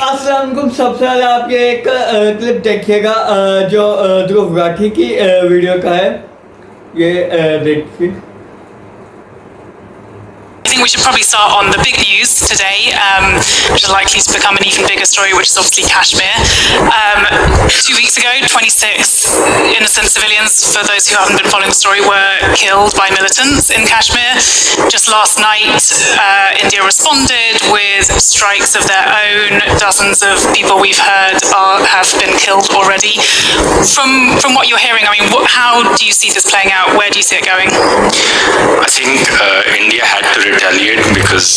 السلام علیکم. سب سے پہلے آپ یہ ایک کلپ دیکھیے گا جو دھرو راٹھی کی ویڈیو کا ہے. یہ دیکھیے. I think we should probably start on the big news today, which is likely to become an even bigger story, which is obviously Kashmir. 2 weeks ago, 26 innocent civilians, for those who haven't been following the story, were killed by militants in Kashmir. Just last night, India responded with strikes of their own. Dozens of people we've heard have been killed already. From what you're hearing, I mean, how do you see this playing out? Where do you see it going? I think India had to retaliate because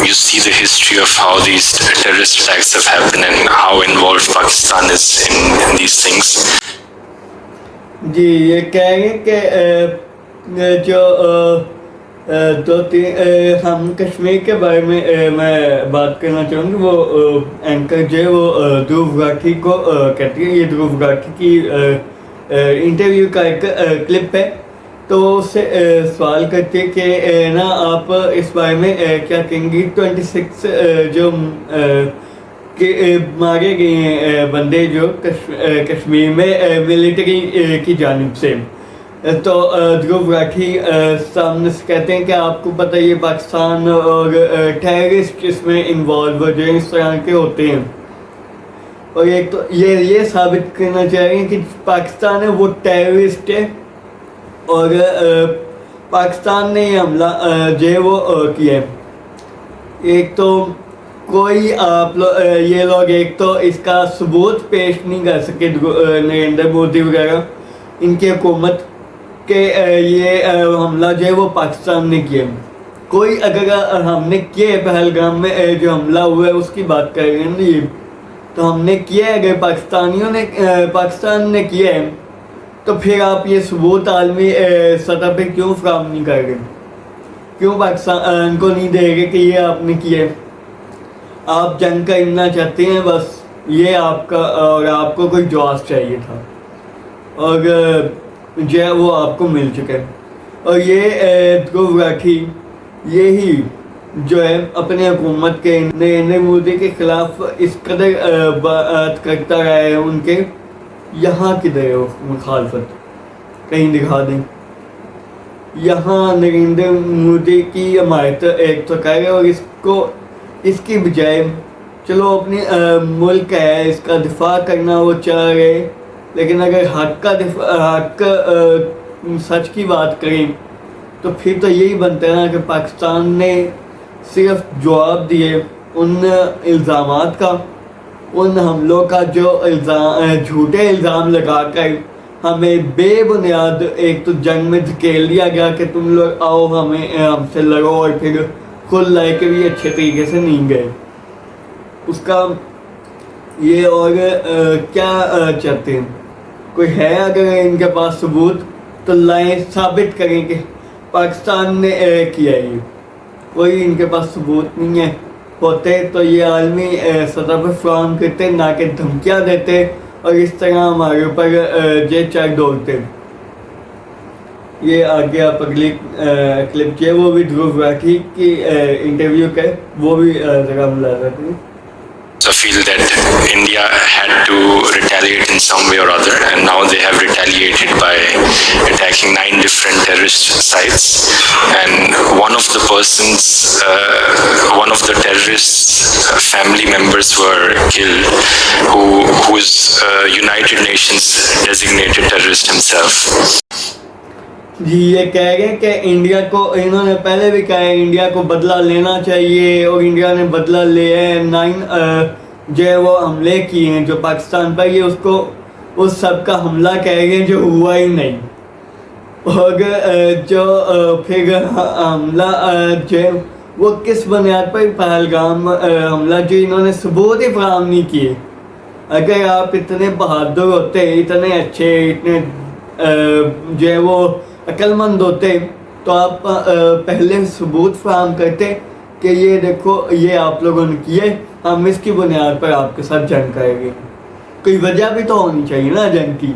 you see the history of how these terrorist attacks have happened and how involved Pakistan is in these things. جی یہ کہہ رہے ہیں کہ جو دو تین ہم کشمیر کے بارے میں بات کرنا چاہوں گی. وہ اینکر جو ہے وہ دھرو راٹھی کو کہتی ہے. یہ دھرو راٹھی کی انٹرویو کا ایک کلپ ہے. تو اس سے سوال کرتے ہیں کہ نا آپ اس بارے میں کیا کہیں گی. 26 جو کہ مارے گئے ہیں بندے جو کشمیر میں ملٹری کی جانب سے. تو دھرو راٹھی سامنے سے کہتے ہیں کہ آپ کو پتہ یہ پاکستان اور ٹیررسٹ اس میں انوالو جو اس طرح کے ہوتے ہیں. اور ایک تو یہ ثابت کرنا چاہ رہے ہیں کہ پاکستان ہے وہ ٹیررسٹ ہے اور پاکستان نے یہ حملہ جو ہے وہ کیا ہے. ایک تو کوئی آپ یہ لوگ ایک تو اس کا ثبوت پیش نہیں کر سکے نریندر مودی وغیرہ ان کی حکومت کہ یہ حملہ جو ہے وہ پاکستان نے کیا. کوئی اگر ہم نے کیا ہے پہلگام میں جو حملہ ہوا ہے اس کی بات کر رہے ہیں تو ہم نے کیا ہے. اگر پاکستان نے کیا ہے تو پھر آپ یہ ثبوت عالمی سطح پہ کیوں فراہم نہیں کر رہے؟ کیوں پاکستان کو نہیں دے رہے کہ یہ آپ نے کیا ہے؟ آپ جنگ کرنا چاہتے ہیں بس یہ آپ کا, اور آپ کو کوئی جواز چاہیے تھا اور جو ہے وہ آپ کو مل چکا ہے. اور یہ دھرو راٹھی یہی جو ہے اپنے حکومت کے نریندر مودی کے خلاف اس قدر بات کرتا رہا ہے. ان کے یہاں کدھر ہے مخالفت کہیں دکھا دیں. یہاں نریندر مودی کی حمایت ایک تو کر رہے اور اس کی بجائے چلو اپنی ملک ہے اس کا دفاع کرنا وہ چاہ رہے, لیکن اگر حق سچ کی بات کریں تو پھر تو یہی بنتا ہے نا کہ پاکستان نے صرف جواب دیے ان الزامات کا, ان حملوں کا جو جھوٹے الزام لگا کر ہمیں بے بنیاد ایک تو جنگ میں دھکیل دیا گیا کہ تم لوگ آؤ ہم سے لڑو, اور پھر خود لڑ کے بھی اچھے طریقے سے نہیں گئے. اس کا یہ اور کیا چاہتے ہیں؟ کوئی ہے اگر ان کے پاس ثبوت تو لائیں, ثابت کریں کہ پاکستان نے کیا ہے. کوئی ان کے پاس ثبوت نہیں ہے. ہوتے تو یہ عالمی سطح پر فراہم کرتے, نہ کہ دھمکیاں دیتے اور اس طرح ہمارے اوپر جے چیک ڈولتے. یہ آگے آپ اگلی کلپ جو ہے وہ بھی دھرو راٹھی کی انٹرویو کا ہے, وہ بھی ذرا ملاحظہ کریں. So I feel that India had to retaliate in some way or other, and now they have retaliated by attacking 9 different terrorist sites. And one of the terrorists' family members were killed, who is United Nations designated terrorist himself. جی یہ کہہ رہے ہیں کہ India کو, انہوں نے پہلے بھی کہا ہے انڈیا کو بدلہ لینا چاہیے اور انڈیا نے بدلہ لیا ہے. 9 جو ہے وہ حملے کیے ہیں جو پاکستان پر, یہ اس کو اس سب کا حملہ کہہ رہے ہیں جو ہوا ہی نہیں. اور جو پھر حملہ جو ہے وہ کس بنیاد پر پہلگام حملہ جو انہوں نے ثبوت ہی فراہم نہیں کیے. اگر آپ اتنے بہادر ہوتے, اتنے اچھے, اتنے جو ہے وہ عقل مند ہوتے تو آپ پہلے ثبوت فراہم کرتے کہ یہ دیکھو یہ آپ لوگوں نے کیے, ہم اس کی بنیاد پر آپ کے ساتھ جنگ کریں گے. کوئی وجہ بھی تو ہونی چاہیے نا جنگ کی,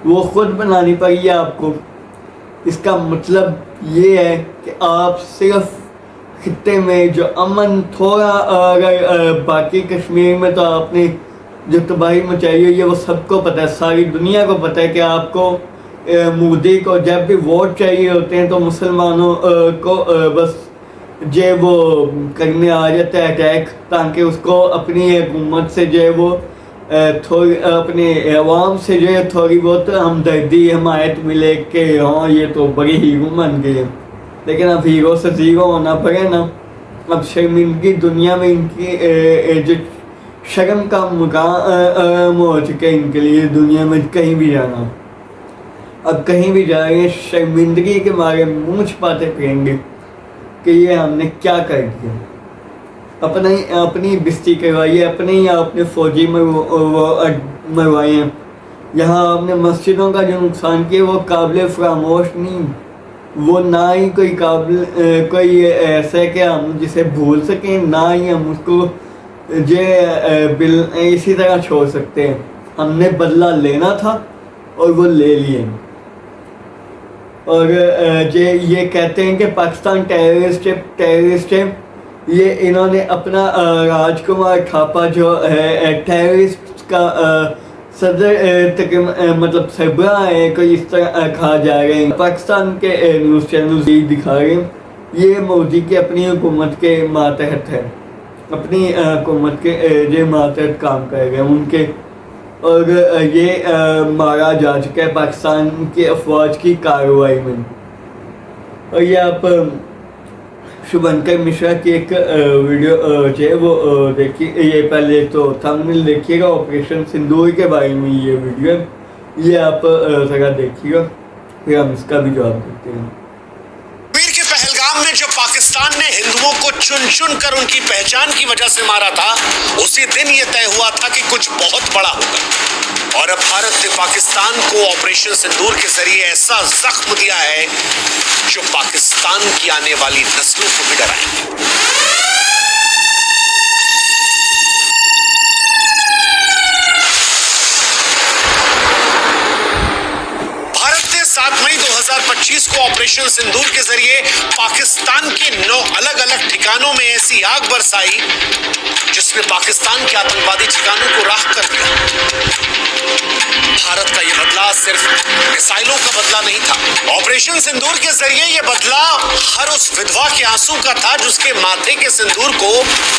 وہ خود بنانی پڑی ہے آپ کو. اس کا مطلب یہ ہے کہ آپ صرف خطے میں جو امن تھوڑا اگر باقی کشمیر میں تو آپ نے جو تباہی مچائی ہوئی ہے وہ سب کو پتہ ہے, ساری دنیا کو پتہ ہے کہ آپ کو مودی کو جب بھی ووٹ چاہیے ہوتے ہیں تو مسلمانوں کو بس وہ کرنے آ جاتا ہے اٹیک, تاکہ اس کو اپنی حکومت سے وہ تھوڑی اپنے عوام سے تھوڑی بہت ہمدردی حمایت ملے کہ ہاں یہ تو بڑی ہیرو بن گئی ہے. لیکن اب ہیرو سے زیرو ہونا پڑے نا. اب شرمندگی دنیا میں ان کی جو شرم کا مقام ہو چکا ہے ان کے لیے دنیا میں کہیں بھی جانا. اب کہیں بھی جا رہے ہیں شرمندگی کے مارے منہ چھپاتے پھریں گے کہ یہ ہم نے کیا کر دیا. اپنی بستی کروائی ہے, اپنے ہی آپ نے فوجی مروائی ہیں. یہاں آپ نے مسجدوں کا جو نقصان کیا وہ قابل فراموش نہیں, وہ نہ ہی کوئی ایسا ہے کہ ہم جسے بھول سکیں, نہ ہی ہم اس کو اسی طرح چھوڑ سکتے ہیں. ہم نے بدلہ لینا تھا اور وہ لے لیے. اور یہ کہتے ہیں کہ پاکستان ٹیررسٹ ہے. یہ انہوں نے اپنا راج کمار تھاپا جو ہے ٹیررسٹ کا صدر مطلب سربراہ ہے, کوئی اس طرح کہا جا رہے ہیں. پاکستان کے نیوز چینل دکھا رہے ہیں یہ مودی کی اپنی حکومت کے ماتحت ہے, اپنی حکومت کے ماتحت کام کر رہے ہیں ان کے. اور یہ مارا جا چکا ہے پاکستان کی افواج کی کارروائی میں. اور یہ آپ شبھنکر مشرا کی ایک ویڈیو جو ہے وہ دیکھیے, یہ پہلے تو تھمبنیل دیکھیے گا آپریشن سندور کے بارے میں یہ ویڈیو ہے, یہ آپ ذرا دیکھیے گا پھر ہم اس کا بھی جواب دیتے ہیں. کشمیر کے پہلگام میں جو پاکستان نے ہندوؤں کو چن چن کر ان کی پہچان کی وجہ سے مارا تھا, اسی دن یہ طے ہوا تھا کہ کچھ بہت بڑا ہوگا. اور اب بھارت نے پاکستان کو آپریشن سندور کے ذریعے ایسا زخم دیا ہے جو پاکستان کی آنے والی نسلوں کو بھی ڈرائے گا. بھارت نے 7 مئی 2025 کو آپریشن سندور کے ذریعے پاکستان کے 9 الگ الگ ٹھکانوں میں ایسی آگ برسائی جس نے پاکستان کے آتنکوادی ٹھکانوں کو راکھ کر دیا. بھارت کا یہ بدلہ صرف میسائلوں کا بدلہ نہیں تھا. آپریشن سندور کے ذریعے یہ بدلہ ہر اس ودھوا کے آنسو کا تھا جس کے ماتھے کے سندور کو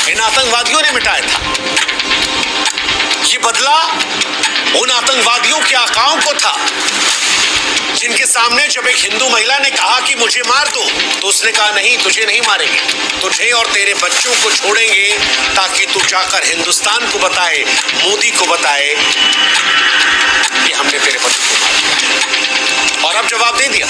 ان آتنکوادیوں نے مٹایا تھا. یہ بدلہ ان آتنکوادیوں کے آقاؤں کو تھا جن کے سامنے جب ایک ہندو مہیلا نے کہا کہ مجھے مار دو تو اس نے کہا نہیں, تجھے نہیں ماریں گے, تجھے اور تیرے بچوں کو چھوڑیں گے تاکہ تو جا کر ہندوستان کو بتائے, مودی کو بتائے کہ ہم نے تیرے بچوں کو مار دیا. اور اب جواب دے دیا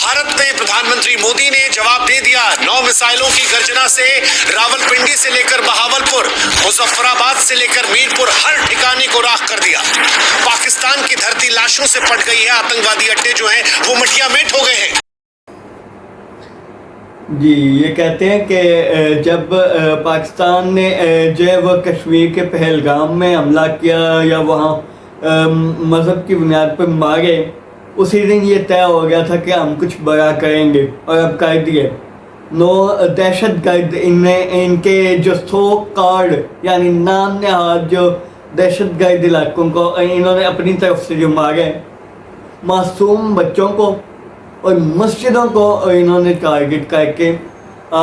بھارت نے. پردھان منتری مودی نے جواب دے دیا. 9 میسائلوں کی گرجنا سے راولپنڈی سے لے کر بہاول پور, مظفر آباد سے لے کر میر پور ہر ٹھکانے کو راکھ کر دیا. پاکستان کی دھرتی لاشوں سے پٹ گئی ہے. آتنکوادی اڈے جو ہیں وہ مٹیاں میٹ ہو گئے ہیں. جی یہ کہتے ہیں کہ جب پاکستان نے وہ کشمیر کے پہلگام میں حملہ کیا یا وہاں مذہب کی بنیاد پر مارے, اسی دن یہ طے ہو گیا تھا کہ ہم کچھ بڑا کریں گے, اور اب کر دیے. 9 دہشت گرد ان کے جو سو کارڈ یعنی نام نہاد جو دہشت گرد علاقوں کو انہوں نے اپنی طرف سے جو مارے, معصوم بچوں کو اور مسجدوں کو انہوں نے ٹارگٹ کر کے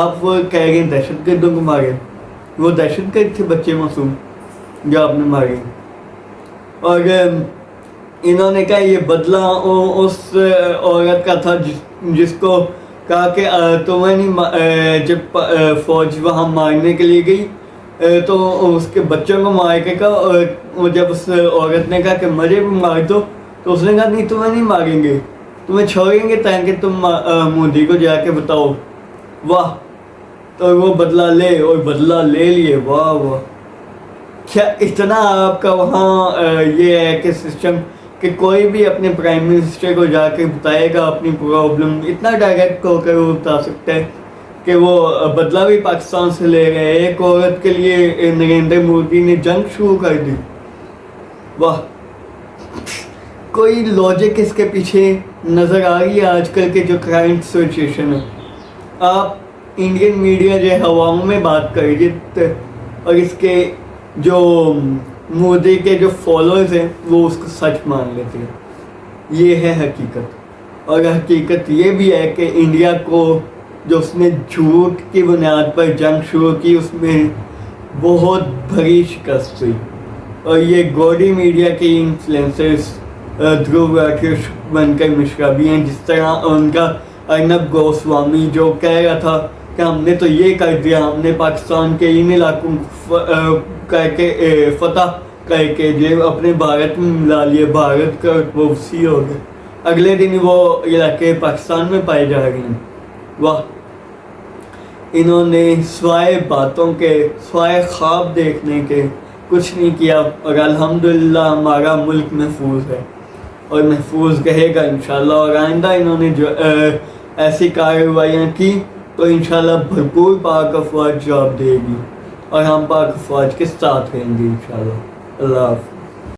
آپ وہ کہہ رہے ہیں دہشت گردوں کو مارے. وہ دہشت گرد تھے بچے معصوم جو آپ نے مارے. اور انہوں نے کہا یہ بدلہ اس عورت کا تھا جس کو کہا کہ تمہیں نہیں, جب فوج وہاں مارنے کے لیے گئی تو اس کے بچوں کو مار کے کہا, اور جب اس عورت نے کہا کہ مجھے بھی مار دو تو اس نے کہا نہیں تمہیں نہیں ماریں گے, تمہیں چھوڑیں گے تاکہ تم مودی کو جا کے بتاؤ. واہ, تو وہ بدلہ لے اور بدلہ لے لیے. واہ واہ, کیا اتنا آپ کا وہاں یہ ہے کہ سسٹم کہ کوئی بھی اپنے پرائم منسٹر کو جا کے بتائے گا اپنی پرابلم, اتنا ڈائریکٹ ہو کر وہ بتا سکتا ہے کہ وہ بدلہ بھی پاکستان سے لے گئے. ایک عورت کے لیے نریندر مودی نے جنگ شروع کر دی. واہ, کوئی لاجک اس کے پیچھے نظر آ رہی ہے آج کل کے جو کرنٹ سچویشن ہے. آپ انڈین میڈیا جو ہواؤں میں بات کر رہی تھی اور اس کے جو مودی کے جو فالوورز ہیں وہ اس کو سچ مان لیتے ہیں. یہ ہے حقیقت. اور حقیقت یہ بھی ہے کہ انڈیا کو جو اس نے جھوٹ کی بنیاد پر جنگ شروع کی اس میں بہت بڑی شکست ہوئی. اور یہ گوڈی میڈیا کے انفلوئنسرز دھرو راٹھیو بنکر مشرا بھی ہیں. جس طرح ان کا ارنب گوسوامی جو کہہ رہا تھا کہ ہم نے تو یہ کر دیا, ہم نے پاکستان کے ان علاقوں کر کے فتح کر کے جو اپنے بھارت میں ملا لیے, بھارت کا وہ وسیع ہو گئے, اگلے دن وہ علاقے پاکستان میں پائے جا رہے ہیں. واہ, انہوں نے سوائے باتوں کے, سوائے خواب دیکھنے کے کچھ نہیں کیا. اور الحمدللہ ہمارا ملک محفوظ ہے اور محفوظ رہے گا انشاءاللہ. اور آئندہ انہوں نے جو ایسی کارروائیاں کی تو انشاءاللہ بھرپور پاک افواج جواب دے گی اور ہم پاک افواج کے ساتھ رہیں گے انشاءاللہ. اللہ حافظ.